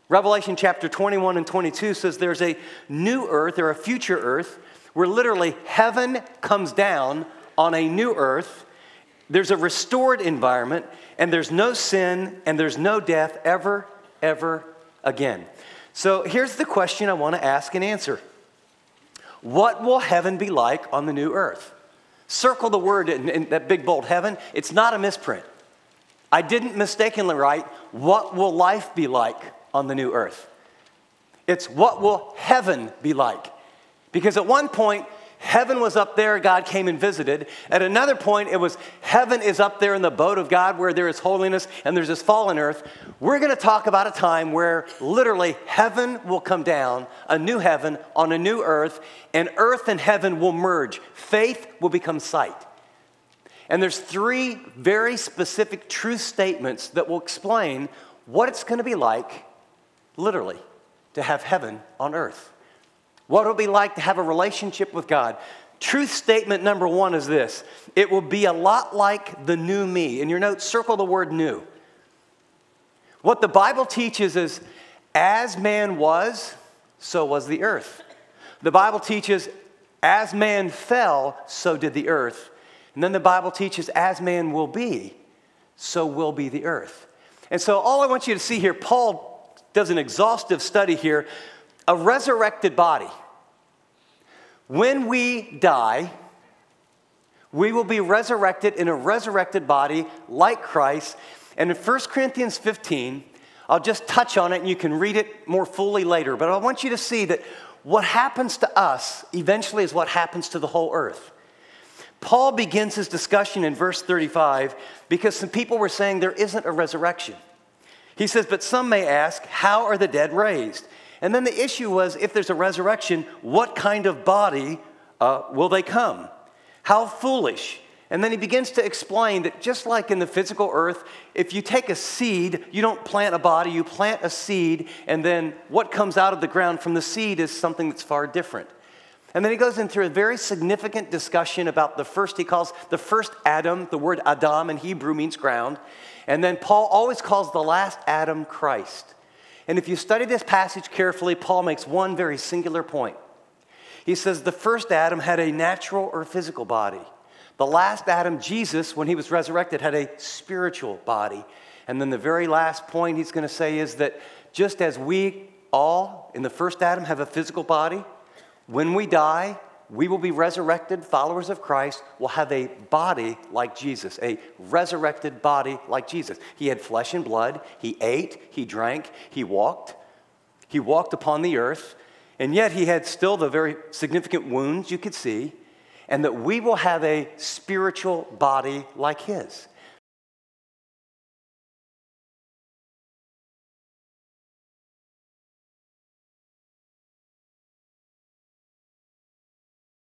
Revelation chapter 21 and 22 says there's a new earth or a future earth where literally heaven comes down on a new earth. There's a restored environment, and there's no sin, and there's no death ever again. So here's the question I want to ask and answer. What will heaven be like on the new earth? Circle the word in that big bold heaven. It's not a misprint. I didn't mistakenly write, what will life be like on the new earth? It's what will heaven be like? Because at one point, heaven was up there, God came and visited. At another point, it was heaven is up there in the boat of God where there is holiness and there's this fallen earth. We're going to talk about a time where literally heaven will come down, a new heaven on a new earth and heaven will merge. Faith will become sight. And there's three very specific truth statements that will explain what it's going to be like, literally, to have heaven on earth. What it'll be like to have a relationship with God. Truth statement number one is this. It will be a lot like the new me. In your notes, circle the word new. What the Bible teaches is, as man was, so was the earth. The Bible teaches, as man fell, so did the earth. And then the Bible teaches, as man will be, so will be the earth. And so all I want you to see here, Paul does an exhaustive study here. A resurrected body. When we die, we will be resurrected in a resurrected body like Christ. And in 1 Corinthians 15, I'll just touch on it and you can read it more fully later. But I want you to see that what happens to us eventually is what happens to the whole earth. Paul begins his discussion in verse 35 because some people were saying there isn't a resurrection. He says, but some may ask, how are the dead raised? And then the issue was, if there's a resurrection, what kind of body will they come? How foolish. And then he begins to explain that just like in the physical earth, if you take a seed, you don't plant a body, you plant a seed, and then what comes out of the ground from the seed is something that's far different. And then he goes into a very significant discussion about the first, he calls the first Adam, the word Adam in Hebrew means ground. And then Paul always calls the last Adam Christ. And if you study this passage carefully, Paul makes one very singular point. He says the first Adam had a natural or physical body. The last Adam, Jesus, when he was resurrected, had a spiritual body. And then the very last point he's going to say is that just as we all, in the first Adam, have a physical body, when we die, we will be resurrected. Followers of Christ will have a body like Jesus, a resurrected body like Jesus. He had flesh and blood. He ate, he drank, he walked. He walked upon the earth, and yet he had still the very significant wounds you could see, and that we will have a spiritual body like his.